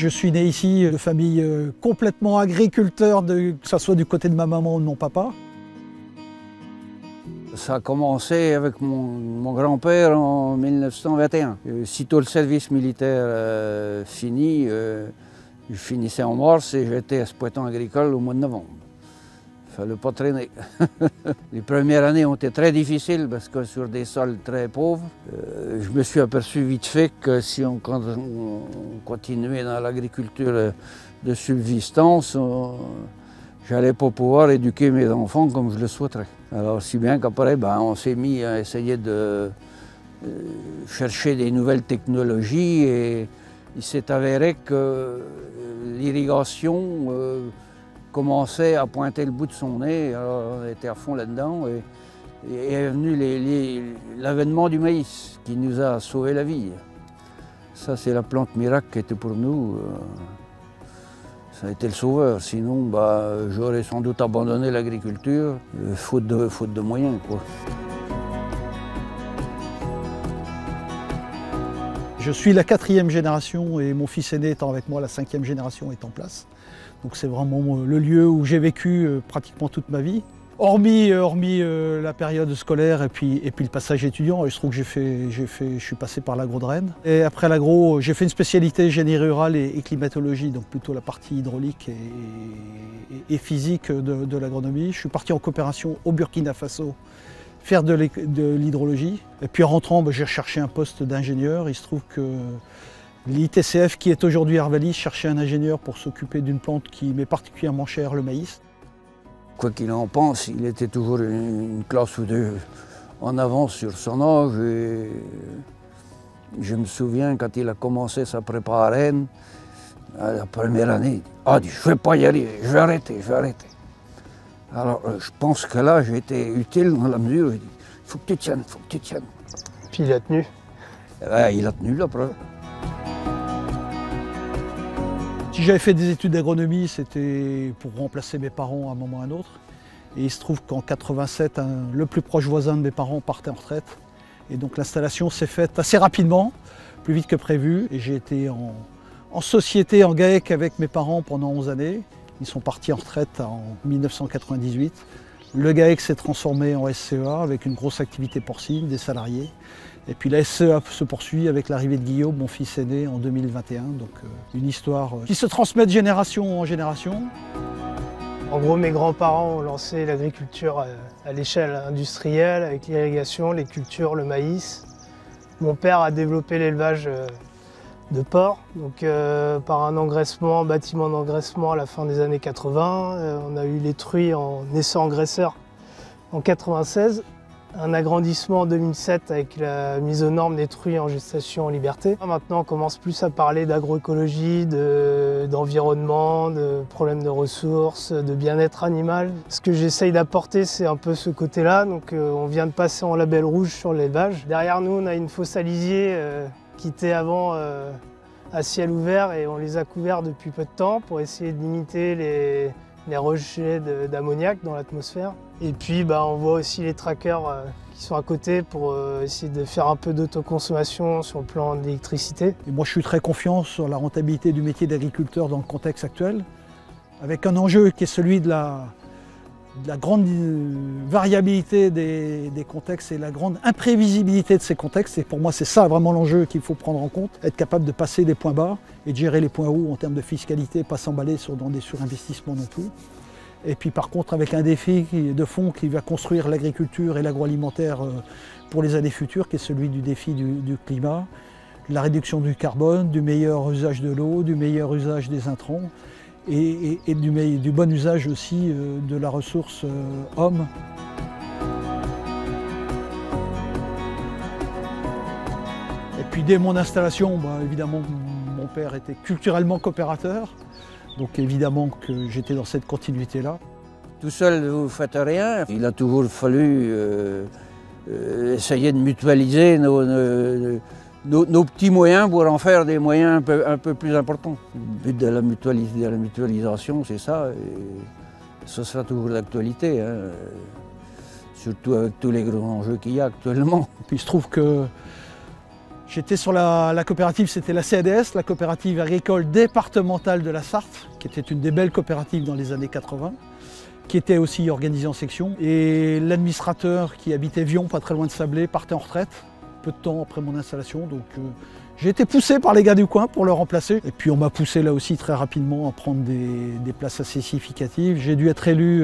Je suis né ici de famille complètement agriculteur, que ce soit du côté de ma maman ou de mon papa. Ça a commencé avec mon grand-père en 1921. Sitôt le service militaire fini, je finissais en mars et j'étais exploitant agricole au mois de novembre. Il ne fallait pas traîner. Les premières années ont été très difficiles parce que sur des sols très pauvres. Je me suis aperçu vite fait que si on continuait dans l'agriculture de subsistance, j'allais pas pouvoir éduquer mes enfants comme je le souhaiterais. Alors si bien qu'après, on s'est mis à essayer de chercher des nouvelles technologies et il s'est avéré que l'irrigation commençait à pointer le bout de son nez. Alors on était à fond là-dedans et est venu l'avènement du maïs qui nous a sauvé la vie. Ça c'est la plante miracle qui était pour nous. Ça a été le sauveur, sinon j'aurais sans doute abandonné l'agriculture, faute de moyens, quoi. Je suis la 4e génération et mon fils aîné étant avec moi, la 5e génération est en place. Donc c'est vraiment le lieu où j'ai vécu pratiquement toute ma vie. Hormis la période scolaire et puis le passage étudiant, il se trouve que je suis passé par l'agro de Rennes. Et après l'agro, j'ai fait une spécialité génie rural et climatologie, donc plutôt la partie hydraulique et physique de l'agronomie. Je suis parti en coopération au Burkina Faso faire de l'hydrologie. Et puis en rentrant, j'ai recherché un poste d'ingénieur. Il se trouve que l'ITCF, qui est aujourd'hui Arvalis, cherchait un ingénieur pour s'occuper d'une plante qui m'est particulièrement chère, le maïs. Quoi qu'il en pense, il était toujours une classe ou deux en avance sur son âge. Et je me souviens quand il a commencé sa prépa à Rennes, à la première année, il dit je ne vais pas y arriver, je vais arrêter. Alors je pense que là j'ai été utile dans la mesure où il dit il faut que tu tiennes. Puis il a tenu. Il a tenu la preuve. Si j'avais fait des études d'agronomie, c'était pour remplacer mes parents à un moment ou à un autre. Et il se trouve qu'en 87, le plus proche voisin de mes parents partait en retraite. Et donc l'installation s'est faite assez rapidement, plus vite que prévu. Et j'ai été en société, en GAEC avec mes parents pendant 11 années. Ils sont partis en retraite en 1998. Le GAEC s'est transformé en SCEA avec une grosse activité porcine, des salariés. Et puis la SCEA se poursuit avec l'arrivée de Guillaume, mon fils aîné, en 2021. Donc une histoire qui se transmet de génération en génération. En gros, mes grands-parents ont lancé l'agriculture à l'échelle industrielle avec l'irrigation, les cultures, le maïs. Mon père a développé l'élevage de porcs, donc par un bâtiment d'engraissement à la fin des années 80. On a eu les truies en naissant engraisseurs en 96. Un agrandissement en 2007 avec la mise aux normes des truies en gestation en liberté. Maintenant, on commence plus à parler d'agroécologie, d'environnement, de problèmes de ressources, de bien-être animal. Ce que j'essaye d'apporter, c'est un peu ce côté-là. Donc, on vient de passer en label rouge sur l'élevage. Derrière nous, on a une fosse à lisier qui était avant à ciel ouvert et on les a couverts depuis peu de temps pour essayer de limiter les rejets d'ammoniac dans l'atmosphère. Et puis on voit aussi les trackers qui sont à côté pour essayer de faire un peu d'autoconsommation sur le plan de l'électricité. Et moi je suis très confiant sur la rentabilité du métier d'agriculteur dans le contexte actuel, avec un enjeu qui est celui de la grande variabilité des contextes et la grande imprévisibilité de ces contextes. Et pour moi, c'est ça vraiment l'enjeu qu'il faut prendre en compte, être capable de passer des points bas et de gérer les points hauts en termes de fiscalité, pas s'emballer dans des surinvestissements non plus. Et puis par contre, avec un défi de fond qui va construire l'agriculture et l'agroalimentaire pour les années futures, qui est celui du défi du climat, de la réduction du carbone, du meilleur usage de l'eau, du meilleur usage des intrants, et du bon usage aussi de la ressource homme. Et puis dès mon installation, évidemment, mon père était culturellement coopérateur, donc évidemment que j'étais dans cette continuité-là. Tout seul, vous ne faites rien. Il a toujours fallu essayer de mutualiser nos petits moyens pour en faire des moyens un peu plus importants. Le but de la mutualisation, c'est ça, et ce sera toujours d'actualité, surtout avec tous les grands enjeux qu'il y a actuellement. Puis il se trouve que J'étais sur la coopérative, c'était la CADS, la coopérative agricole départementale de la Sarthe, qui était une des belles coopératives dans les années 80, qui était aussi organisée en section. Et l'administrateur qui habitait Vion, pas très loin de Sablé, partait en retraite, peu de temps après mon installation. Donc j'ai été poussé par les gars du coin pour le remplacer. Et puis on m'a poussé là aussi très rapidement à prendre des places assez significatives. J'ai dû être élu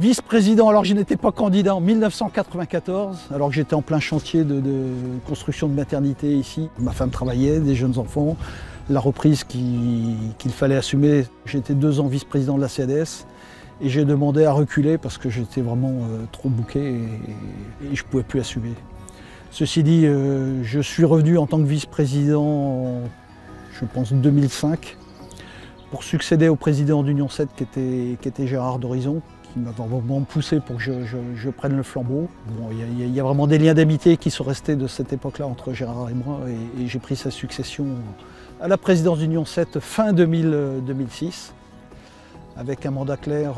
vice-président, alors je n'étais pas candidat en 1994, alors que j'étais en plein chantier de construction de maternité ici. Ma femme travaillait, des jeunes enfants, la reprise qu'il fallait assumer. J'étais 2 ans vice-président de la CADS et j'ai demandé à reculer parce que j'étais vraiment trop bouqué et je ne pouvais plus assumer. Ceci dit, je suis revenu en tant que vice-président en, je pense, 2005 pour succéder au président d'Union 7 qui était Gérard d'Horizon, qui m'a vraiment poussé pour que je prenne le flambeau. Bon, il y a vraiment des liens d'amitié qui sont restés de cette époque-là entre Gérard et moi, et j'ai pris sa succession à la présidence d'Union 7 fin 2006, avec un mandat clair,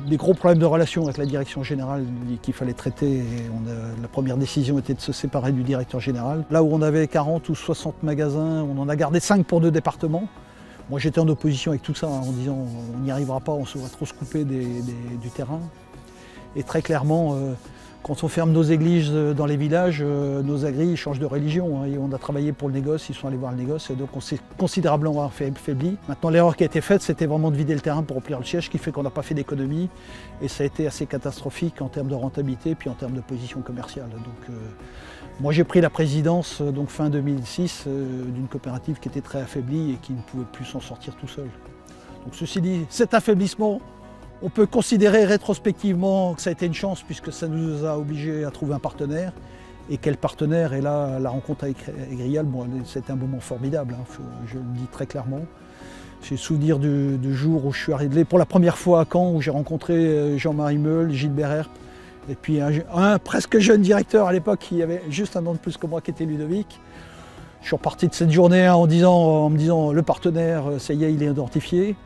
des gros problèmes de relations avec la direction générale qu'il fallait traiter. Et la première décision était de se séparer du directeur général. Là où on avait 40 ou 60 magasins, on en a gardé 5 pour 2 départements. Moi j'étais en opposition avec tout ça, en disant on n'y arrivera pas, on va trop se couper du terrain. Et très clairement, quand on ferme nos églises dans les villages, nos agris changent de religion. Hein, et on a travaillé pour le négoce, ils sont allés voir le négoce, et donc on s'est considérablement affaibli. Maintenant l'erreur qui a été faite, c'était vraiment de vider le terrain pour remplir le siège, ce qui fait qu'on n'a pas fait d'économie. Et ça a été assez catastrophique en termes de rentabilité, puis en termes de position commerciale. Donc, moi j'ai pris la présidence donc fin 2006 d'une coopérative qui était très affaiblie et qui ne pouvait plus s'en sortir tout seul. Donc ceci dit, cet affaiblissement, on peut considérer rétrospectivement que ça a été une chance puisque ça nous a obligés à trouver un partenaire. Et quel partenaire? Et là, la rencontre avec Agrial, c'était un moment formidable, hein, je le dis très clairement. J'ai le souvenir du jour où je suis arrivé pour la première fois à Caen, où j'ai rencontré Jean-Marie Meul, Gilbert Herp, et puis un presque jeune directeur à l'époque qui avait juste un an de plus que moi, qui était Ludovic. Je suis reparti de cette journée en me disant le partenaire, ça y est, il est identifié.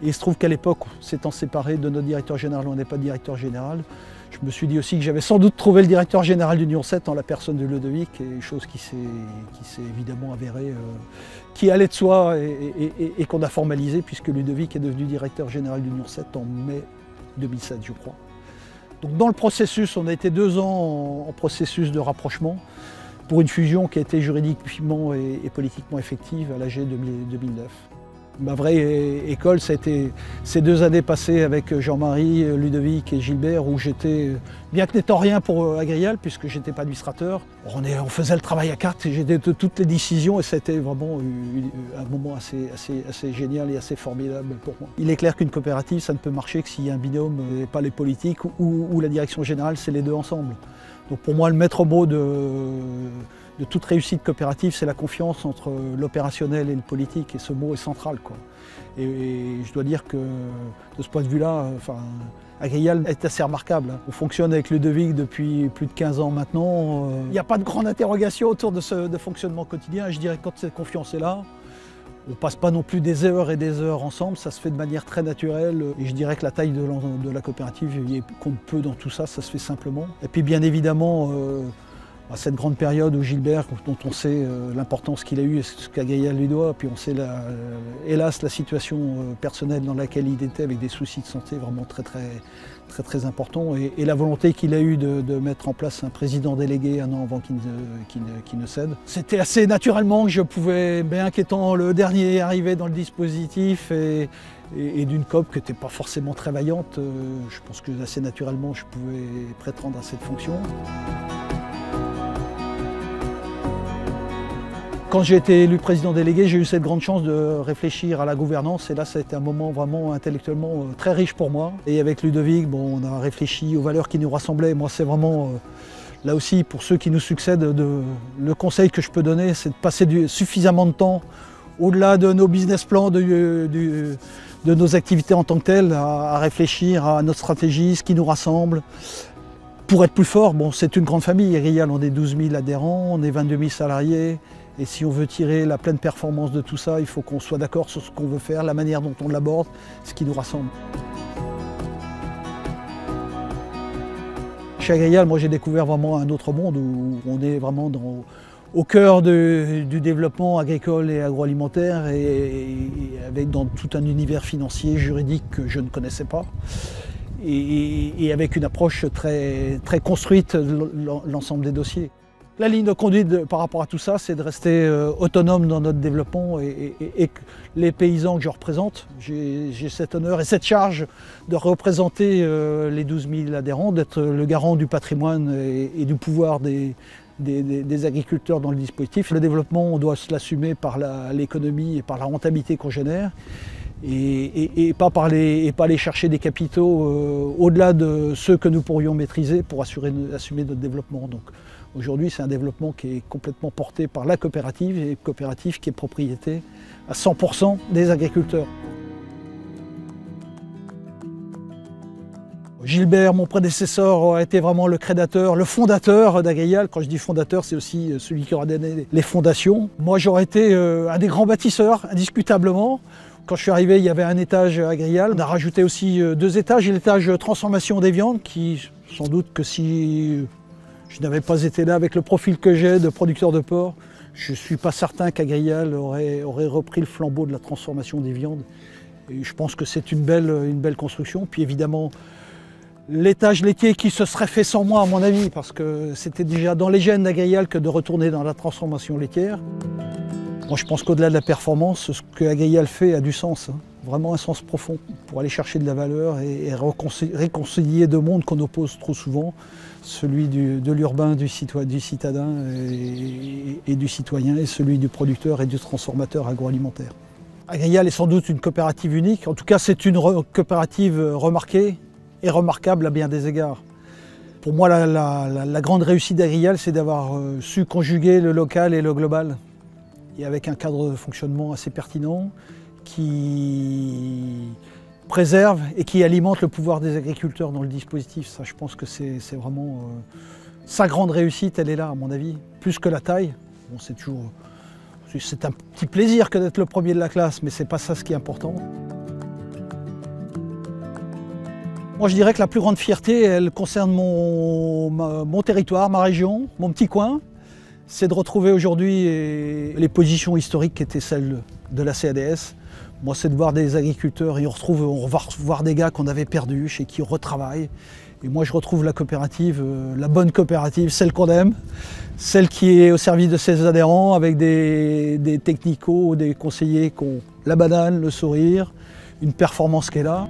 Et il se trouve qu'à l'époque, s'étant séparé de notre directeur général, on n'est pas de directeur général. Je me suis dit aussi que j'avais sans doute trouvé le directeur général d'Union 7 en la personne de Ludovic, et chose qui s'est évidemment avérée, qui allait de soi et qu'on a formalisé, puisque Ludovic est devenu directeur général d'Union 7 en mai 2007, je crois. Donc dans le processus, on a été 2 ans en processus de rapprochement pour une fusion qui a été juridiquement et politiquement effective à l'AG 2009. Ma vraie école, ça a été ces 2 années passées avec Jean-Marie, Ludovic et Gilbert, où j'étais, bien que n'étant rien pour Agrial, puisque je n'étais pas administrateur, on faisait le travail à 4 et j'étais de toutes les décisions, et c'était vraiment un moment assez génial et assez formidable pour moi. Il est clair qu'une coopérative, ça ne peut marcher que s'il y a un binôme, et pas les politiques ou la direction générale, c'est les 2 ensemble. Donc pour moi, le maître mot de toute réussite coopérative, c'est la confiance entre l'opérationnel et le politique, et ce mot est central, quoi. Et je dois dire que de ce point de vue-là, Agrial est assez remarquable. On fonctionne avec Ludovic depuis plus de 15 ans maintenant. Il n'y a pas de grande interrogation autour de ce fonctionnement quotidien. Je dirais que quand cette confiance est là, on ne passe pas non plus des heures et des heures ensemble, ça se fait de manière très naturelle. Et je dirais que la taille de la coopérative, il compte peu dans tout ça, ça se fait simplement. Et puis bien évidemment, à cette grande période où Gilbert, dont on sait l'importance qu'il a eue et ce qu'Agrial lui doit, puis on sait hélas la situation personnelle dans laquelle il était, avec des soucis de santé vraiment très importants, et la volonté qu'il a eue de mettre en place un président délégué un an avant qu'il ne cède. C'était assez naturellement que je pouvais, bien qu'étant le dernier arrivé dans le dispositif et d'une COP qui n'était pas forcément très vaillante, je pense que assez naturellement je pouvais prétendre à cette fonction. Quand j'ai été élu président délégué, j'ai eu cette grande chance de réfléchir à la gouvernance, et là ça a été un moment vraiment intellectuellement très riche pour moi. Et avec Ludovic, on a réfléchi aux valeurs qui nous rassemblaient. Moi c'est vraiment, là aussi pour ceux qui nous succèdent, le conseil que je peux donner, c'est de passer suffisamment de temps au-delà de nos business plans, de nos activités en tant que telles, à réfléchir à notre stratégie, ce qui nous rassemble. Pour être plus fort, c'est une grande famille, Agrial, on est 12 000 adhérents, on est 22 000 salariés. Et si on veut tirer la pleine performance de tout ça, il faut qu'on soit d'accord sur ce qu'on veut faire, la manière dont on l'aborde, ce qui nous rassemble. chez Agrial, moi j'ai découvert vraiment un autre monde où on est vraiment au cœur du développement agricole et agroalimentaire et avec dans tout un univers financier, juridique que je ne connaissais pas. Et avec une approche très, très construite de l'ensemble des dossiers. La ligne de conduite par rapport à tout ça, c'est de rester autonome dans notre développement et les paysans que je représente, j'ai cet honneur et cette charge de représenter les 12 000 adhérents, d'être le garant du patrimoine et du pouvoir des agriculteurs dans le dispositif. Le développement, on doit se l'assumer par l'économie et par la rentabilité qu'on génère. Et pas aller chercher des capitaux au-delà de ceux que nous pourrions maîtriser pour assumer notre développement. Donc aujourd'hui, c'est un développement qui est complètement porté par la coopérative, et une coopérative qui est propriété à 100% des agriculteurs. Gilbert, mon prédécesseur, a été vraiment le créateur, le fondateur d'Agrial. Quand je dis fondateur, c'est aussi celui qui aura donné les fondations. Moi, j'aurais été un des grands bâtisseurs, indiscutablement. Quand je suis arrivé, il y avait un étage Agrial. On a rajouté aussi 2 étages, et l'étage transformation des viandes, qui, sans doute que si je n'avais pas été là avec le profil que j'ai de producteur de porc, je ne suis pas certain qu'Agrial aurait repris le flambeau de la transformation des viandes. Et je pense que c'est une belle construction. Puis évidemment, l'étage laitier qui se serait fait sans moi, à mon avis, parce que c'était déjà dans les gènes d'Agrial que de retourner dans la transformation laitière. Moi, je pense qu'au-delà de la performance, ce que Agrial fait a du sens, hein. Vraiment un sens profond pour aller chercher de la valeur et réconcilier 2 mondes qu'on oppose trop souvent, celui de l'urbain, du citadin et du citoyen, et celui du producteur et du transformateur agroalimentaire. Agrial est sans doute une coopérative unique, en tout cas c'est une coopérative remarquée et remarquable à bien des égards. Pour moi, la grande réussite d'Agrial, c'est d'avoir su conjuguer le local et le global, et avec un cadre de fonctionnement assez pertinent qui préserve et qui alimente le pouvoir des agriculteurs dans le dispositif. Ça, je pense que c'est vraiment sa grande réussite, elle est là à mon avis, plus que la taille. Bon, c'est un petit plaisir que d'être le premier de la classe, mais c'est pas ça ce qui est important. Moi, je dirais que la plus grande fierté, elle concerne mon territoire, ma région, mon petit coin. C'est de retrouver aujourd'hui les positions historiques qui étaient celles de la CADS. Moi, c'est de voir des agriculteurs, et on va revoir des gars qu'on avait perdus, chez qui on retravaille. Et moi, je retrouve la coopérative, la bonne coopérative, celle qu'on aime, celle qui est au service de ses adhérents, avec des technicos, des conseillers qui ont la banane, le sourire, une performance qui est là.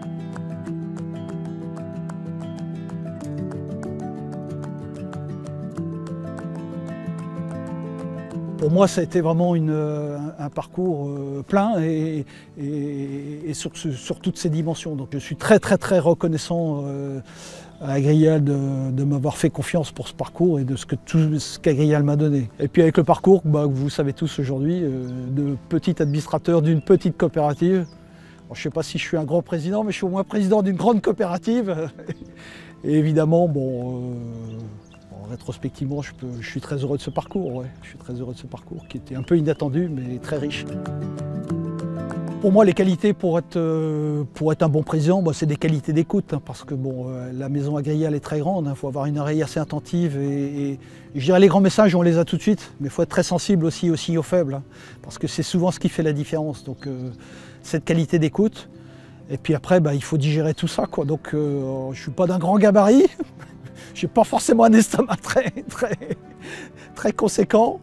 Pour moi, ça a été vraiment un parcours plein et sur toutes ces dimensions. Donc je suis très très reconnaissant à Agrial de m'avoir fait confiance pour ce parcours et de tout ce qu'Agrial m'a donné. Et puis avec le parcours, vous savez tous aujourd'hui, de petit administrateur d'une petite coopérative. Alors, je ne sais pas si je suis un grand président, mais je suis au moins président d'une grande coopérative. Et évidemment, rétrospectivement, je suis très heureux de ce parcours. Ouais. Je suis très heureux de ce parcours qui était un peu inattendu, mais très riche. Pour moi, les qualités pour être un bon président, c'est des qualités d'écoute, hein, parce que la maison Agrial est très grande, il faut avoir une oreille assez attentive et je dirais les grands messages, on les a tout de suite, mais il faut être très sensible aussi aux signaux faibles, hein, parce que c'est souvent ce qui fait la différence. Donc cette qualité d'écoute, et puis après, il faut digérer tout ça, quoi. Donc je ne suis pas d'un grand gabarit. Je n'ai pas forcément un estomac très conséquent,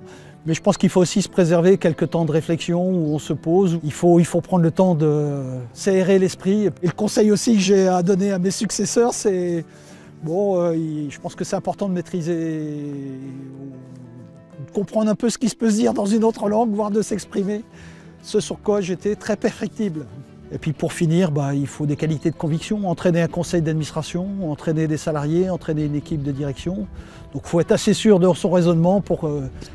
mais je pense qu'il faut aussi se préserver quelques temps de réflexion où on se pose. Il faut prendre le temps de s'aérer l'esprit. Et le conseil aussi que j'ai à donner à mes successeurs, c'est je pense que c'est important de maîtriser, de comprendre un peu ce qui se peut se dire dans une autre langue, voire de s'exprimer. Ce sur quoi j'étais très perfectible. Et puis pour finir, il faut des qualités de conviction, entraîner un conseil d'administration, entraîner des salariés, entraîner une équipe de direction. Donc il faut être assez sûr de son raisonnement pour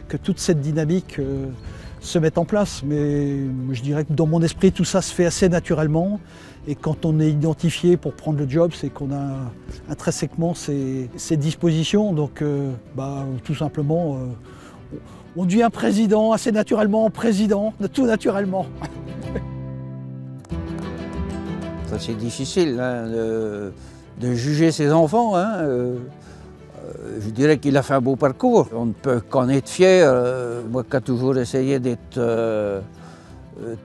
que toute cette dynamique se mette en place. Mais je dirais que dans mon esprit, tout ça se fait assez naturellement. Et quand on est identifié pour prendre le job, c'est qu'on a intrinsèquement ces dispositions. Donc tout simplement, on devient président assez naturellement, président, tout naturellement. C'est difficile hein, de juger ses enfants. Hein, Je dirais qu'il a fait un beau parcours. On ne peut qu'en être fier. Moi qui ai toujours essayé d'être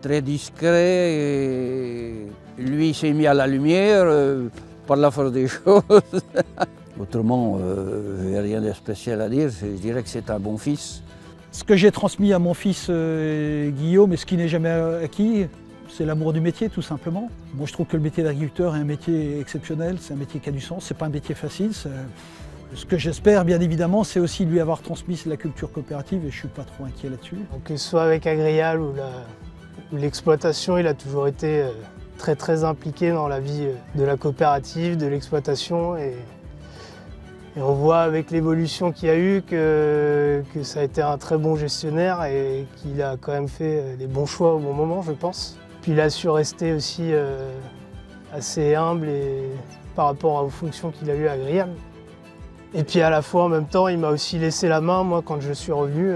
très discret, et lui s'est mis à la lumière par la force des choses. Autrement, je n'ai rien de spécial à dire. Je dirais que c'est un bon fils. Ce que j'ai transmis à mon fils Guillaume, et ce qui n'est jamais acquis, c'est l'amour du métier, tout simplement. Moi, je trouve que le métier d'agriculteur est un métier exceptionnel, c'est un métier qui a du sens, c'est pas un métier facile. Ce que j'espère, bien évidemment, c'est aussi lui avoir transmis la culture coopérative, et je ne suis pas trop inquiet là-dessus. Que ce soit avec Agrial ou l'exploitation, il a toujours été très impliqué dans la vie de la coopérative, de l'exploitation. Et on voit avec l'évolution qu'il y a eu que ça a été un très bon gestionnaire et qu'il a quand même fait les bons choix au bon moment, je pense. Puis il a su rester aussi assez humble par rapport aux fonctions qu'il a eues à Agrial. Et puis à la fois, en même temps, il m'a aussi laissé la main. Moi, quand je suis revenu,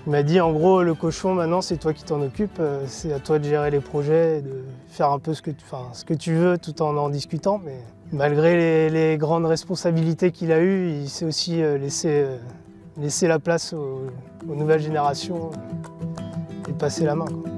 il m'a dit, en gros, le cochon, maintenant, c'est toi qui t'en occupes. C'est à toi de gérer les projets, de faire un peu ce que tu veux tout en discutant. Mais malgré les grandes responsabilités qu'il a eues, il s'est aussi laissé la place aux nouvelles générations et passer la main, quoi.